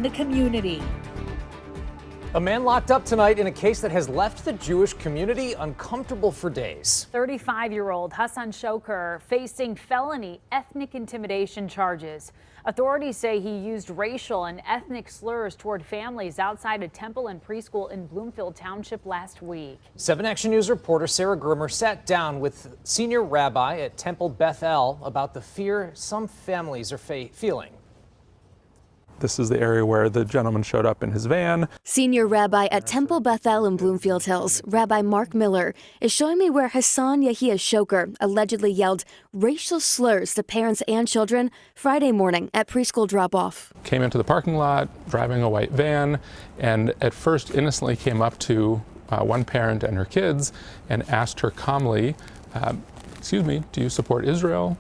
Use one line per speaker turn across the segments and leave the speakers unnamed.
the community.
A man locked up tonight in a case that has left the Jewish community uncomfortable for days.
35-year-old Hassan Yehia Chokr facing felony ethnic intimidation charges. Authorities say he used racial and ethnic slurs toward families outside a temple and preschool in Bloomfield Township last week.
7 Action News reporter Sarah Grimmer sat down with senior rabbi at Temple Beth about the fear some families are feeling.
This is the area where the gentleman showed up in his van.
Senior rabbi at Temple Beth in Bloomfield Hills, Rabbi Mark Miller, is showing me where Hassan Yehia Chokr allegedly yelled racial slurs to parents and children Friday morning at preschool drop-off.
Came into the parking lot, driving a white van, and at first innocently came up to one parent and her kids and asked her calmly, excuse me, do you support Israel?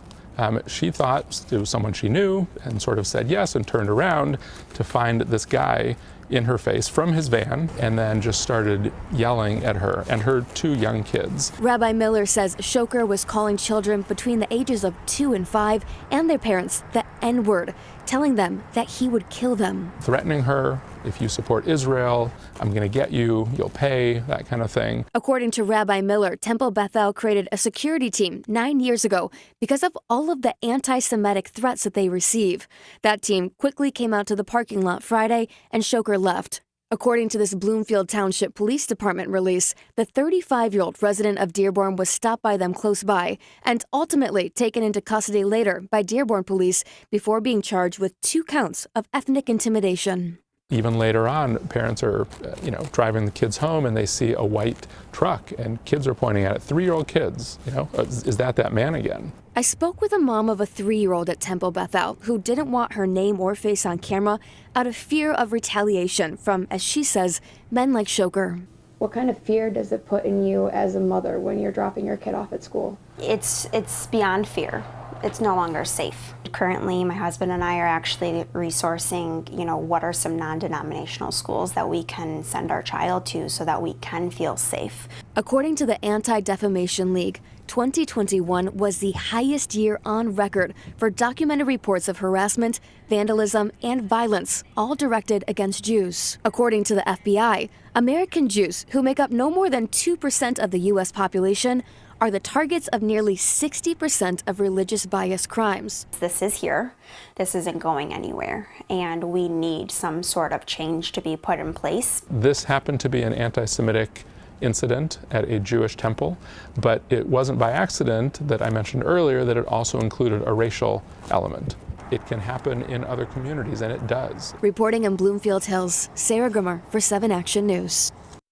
She thought it was someone she knew and sort of said yes and turned around to find this guy in her face from his van and then just started yelling at her and her 2 young kids.
Rabbi Miller says Chokr was calling children between the ages of 2 and 5 and their parents the N-word, telling them that he would kill them.
Threatening her, if you support Israel, I'm going to get you, you'll pay, that kind of thing.
According to Rabbi Miller, Temple Beth created a security team 9 years ago because of all of the anti-Semitic threats that they receive. That team quickly came out to the parking lot Friday and Chokr left. According to this Bloomfield Township Police Department release, the 35-year-old resident of Dearborn was stopped by them close by and ultimately taken into custody later by Dearborn police before being charged with 2 counts of ethnic intimidation.
Even later on, parents are, driving the kids home and they see a white truck and kids are pointing at it. 3-year-old kids, is that man again?
I spoke with a mom of a 3-year-old at Temple Beth who didn't want her name or face on camera out of fear of retaliation from, as she says, men like Chokr.
What kind of fear does it put in you as a mother when you're dropping your kid off at school?
It's beyond fear. It's no longer safe. Currently, my husband and I are actually resourcing, what are some non-denominational schools that we can send our child to so that we can feel safe.
According to the Anti-Defamation League, 2021 was the highest year on record for documented reports of harassment, vandalism, and violence, all directed against Jews. According to the FBI, American Jews, who make up no more than 2% of the U.S. population, are the targets of nearly 60% of religious bias crimes.
This is here. This isn't going anywhere, and we need some sort of change to be put in place.
This happened to be an anti-Semitic incident at a Jewish temple, but it wasn't by accident that I mentioned earlier that it also included a racial element. It can happen in other communities, and it does.
Reporting in Bloomfield Hills, Sarah Grimmer for 7 Action News.